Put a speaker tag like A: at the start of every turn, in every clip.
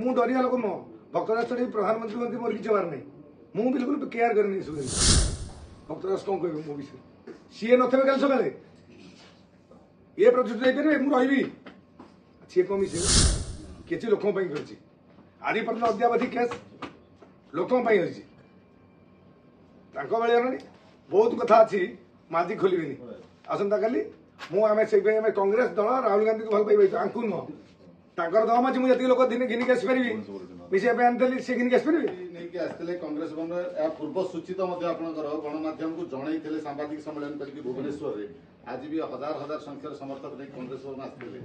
A: मु डरिया लोक नुह भक्तदास चढ़ी प्रधानमंत्री मंत्री मोर किसी बार नहीं मु बिल्कुल केयर करनी सब भक्तदास कौन कह मो विषय सी थे कल सका ये प्रतिष्ठा जापर मुझे रही सी कौन मिसे किसी लोक आज पर्यटन अद्यावधि केस लोक भाई बहुत कथा अच्छी माजी खोलि आसंता काली मुझे कांग्रेस दल राहुल गांधी को भल पाई आंकु नुह तांकर दम अच्छी मुझे लोक दिन घिनिक आसपारि मिसा आनी सी घिनिक आसपारे
B: नहीं कांग्रेस पूर्व सूचित गणमाध्यम को जन सांबादिक सम्मेलन करके भुवनेश्वर में आज भी हजार हजार संख्यार समर्थक नहीं कांग्रेस भवन आसते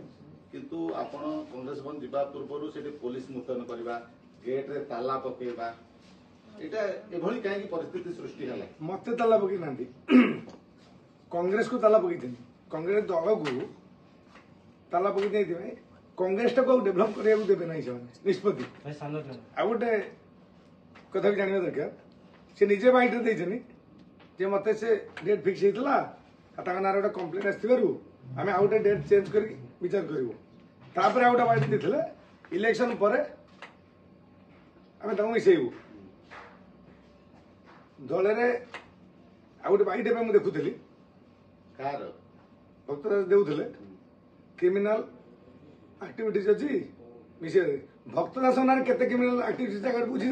B: किंतु आपण कांग्रेस भवन जीवा पूर्व से पुलिस मुतयन करवा गेट रे ताला पकेबा एटा एभली काहे की परिस्थिति सृष्टि हला
A: मते ताला पकई नांती कांग्रेस को ताला पकई कांग्रेस दल को ताला पकई देथिबे कांग्रेस को डेभलप करिया देवे नहीं निष्पत्ति आ गोटे कथा भी जानवा दरकार से निजे बाइट देछनी जे मते से डेट फिक्स हेतला ताका नार गोटे कंप्लेंट आस्थिबारु आमे आ गोटे डेट चेंज करी विचार करिवो तापर आ गोटे बाइट देथिले इलेक्शन परे आमे ताऊ मिसेइबो दल रे आ गोटे बाइट पे मु देखुथली
B: कार
A: भक्तदास देउथले क्रिमिनल एक्टिविटीज अच्छी मिसे भक्तदास नार केते क्रिमिनल एक्टिविटीज जगह बुझी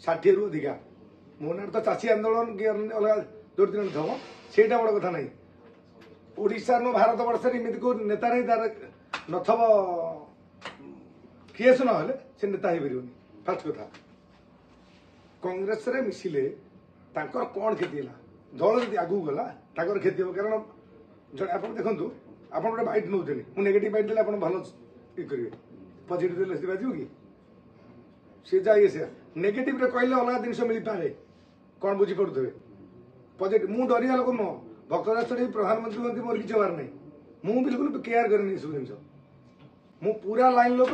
A: 60 रु अधिका मो नार तो चाषी आंदोलन कि अलग जोर दिन थब से बड़ कथा नहीं ओडिशा नो भारत वर्ष इमित को नेता नहीं तार नथब केस ना से नेता हो पारे फास्ट कथा कांग्रेस रे मिसिले तांकर कौन क्षति है दल जब आगू गला तांकर क्षति हो कारण जड़े आप देखु आप गोटे बाइट नौ मुझे नेगेटिव बाइट देते भल ये करेंगे पजिट देने बाजू कि सी जाए से नेगेटिव कहले अलग जिन मिल पाए कौन बुझी पड़ुवे पजिट मु डरिया लोक नुह भक्तदास चढ़ी प्रधानमंत्री मंत्री मोर किसी बार नहीं मु बिल्कुल केयर करनी सब जिन मु पूरा लाइन लोक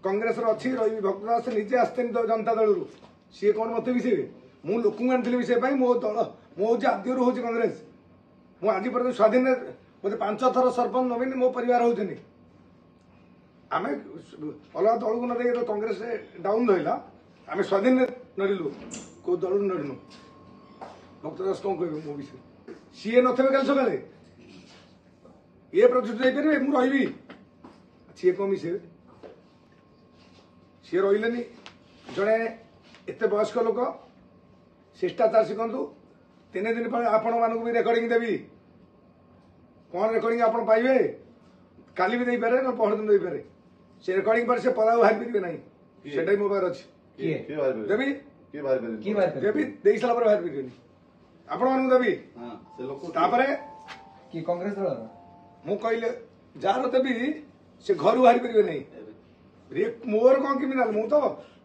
A: कांग्रेस अच्छी रही भक्तदास निजे आसते जनता दल रू सी कौन मत मिसेबे मु लोक आनी मिसेप मो दल मो आद्य हूँ कांग्रेस मुझे आज पर्यटन स्वाधीन बोले 5 थर सरपंच नवीन मो परिवार होती आम अलग दल को न कांग्रेस डाउन रहा आम स्वाधीन नड़िलु कौ दल नड़िनु भक्तदास कौन कह मो विषय सी थे कल सका ये प्रतिष्ठा जापर मुझे रही सी कौन मिसे सी रही जड़े एत वयस्क लोक शिष्टाचार शिखु 3 दिन पर आपण मानक भी रेकर्डिंग देवी कौन रेकर्डिंग आप पाइबे काली भी पारे ना पहर दिन पारे से रेकर्डिंग पर से पदा बाहर पारे ना से मो पास अच्छी देवी देवी दे सारा बाहर पारे आपण मान देवी
C: कांग्रेस दल
A: मु कहले जार देवी से घर बाहर पारे ना मोर कौन क्रिमिनाल मु तो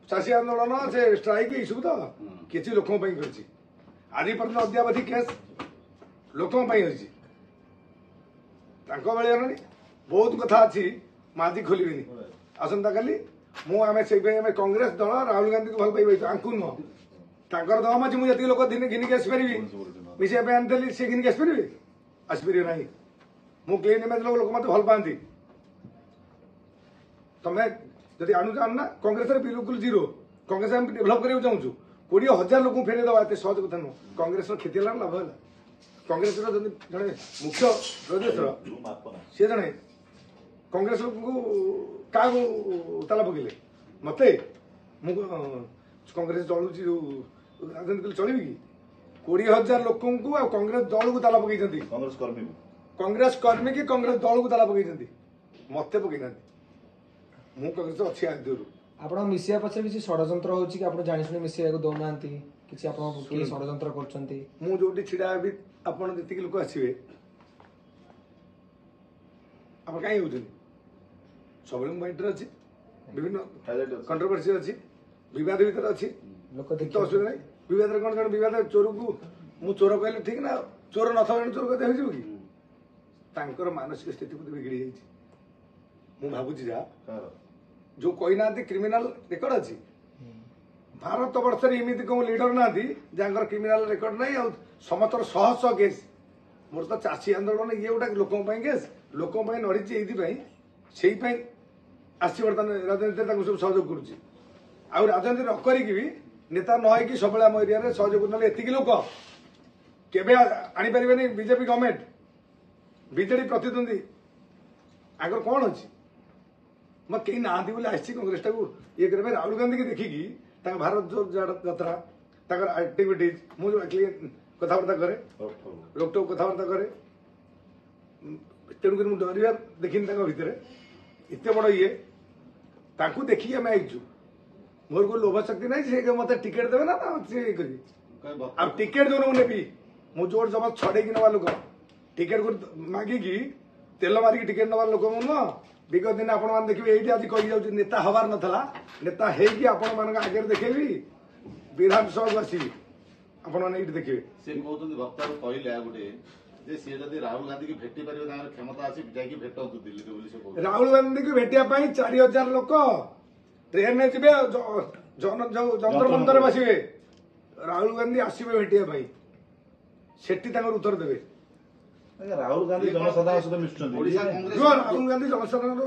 A: चाषी आंदोलन से स्ट्राइक ये सब तो किसी लोक आज पर्यटन अद्यावधि केस लोक अच्छी भाई बहुत कथा अच्छी माजी खोलि आसंता काली मुझे कांग्रेस दल राहुल गांधी को भल पाई आंकु नुह तांकर दम अच्छी मुझे लोक दिन घिनिक आसपारि मिसा आनी सी घिनिक आसपारे ना मु क्लीन इमेज लोक मत भल पाती तुम्हें जब आणुच आना कांग्रेस बिल्कुल जीरो कांग्रेस आम डेभलप करने चाहूँ 20,000 लोक फेरे दवा एत सहज कथा नुह कांग्रेस क्षति लाभ है कांग्रेस जड़े मुख्य प्रदेश सी जड़े कांग्रेस को क्या ताला पकड़े मत कांग्रेस चलुची जो राजनीति चलि कि 20,000 लोक कांग्रेस दल को ताला पकई कांग्रेस कर्मी कि कांग्रेस दल को ताला पकई मत पकई ना मु कांग्रेस अच्छी आदि
C: आप मिसिया पछे किसी षड्यंत्र होची कि आप जानि मिसिया को दौना किसी आप षड्यंत्र करछंती
A: मु जोटी छिड़ा भी आपण जति लोक आसबे आप कहीं होती सब माइंड अच्छी विभिन्न कंट्रोवर्सी अच्छी बद भर अच्छी
C: लोक
A: तो असुविधा नहीं बद कौन कौन बद चोर को मु चोर कहले ठीक ना चोर न था चोर कहते हो कि तांकर मानसिक स्थिति बिगड़ी जाइए भावुची जा जो कही ना क्रिमिनाल रेकर्ड अच्छी भारत वर्ष इमित कौन लीडर ना जहाँ क्रिमिनाल रेकर्ड ना समस्त शह शह केस मोर तो चाषी आंदोलन ये गोटा लोक केस लोक लड़ी से आसी बर्तमान राजनीति सब सहयोग करुच्ची आउ राजनीति न करिकी भी नेता न होइकी सब आम एरिया सहयोग ना एतिक लोक केबे आनी परिबेनी बीजेपी गवर्नमेंट बीजेडी प्रतिद्वंदी आगर कौन अच्छी मैं कहीं ना आसी कांग्रेस टाक ये करेंगे राहुल गांधी की देखिकी भारत जोड़ यात्रा एक्टिविटीज मुझे कथबार्ता करे रोकटोक कथबार्ता करे तेणुक डर देखी भितर एत बड़ ये देखिए आम आईचु मोर को लोभ शक्ति ना से मत टिकेट देवे ना कर टिकेट जो नेबी मु जोर जब छड़ेकी नवा लोक टिकेट को मागिकी तेल मारिकी टिकेट नवा लोक मु नुह विगत दिन आपण देखिए ये आज कही जाऊँ नेता हबार नाला नेता होगी आपण मान आगे देखेबी विधानसभा आसवि आपण मैंने देखिए
B: से कहते वक्ता कहले गोटे जे सी जदि राहुल गांधी की भेटी पारे क्षमता अच्छी जाकि भेटतु दिल्ली
A: राहुल गांधी को भेटिया 4000 लोक ट्रेन में जीवे जंतर मंतर बसवे राहुल गांधी आसवे भेटिया सेठी उत्तर देवे
D: राहुल गांधी जनसाधारण सहित मिशुଛନ୍ତି
B: ओडिशा कांग्रेस
A: राहुल गांधी जनसाधारण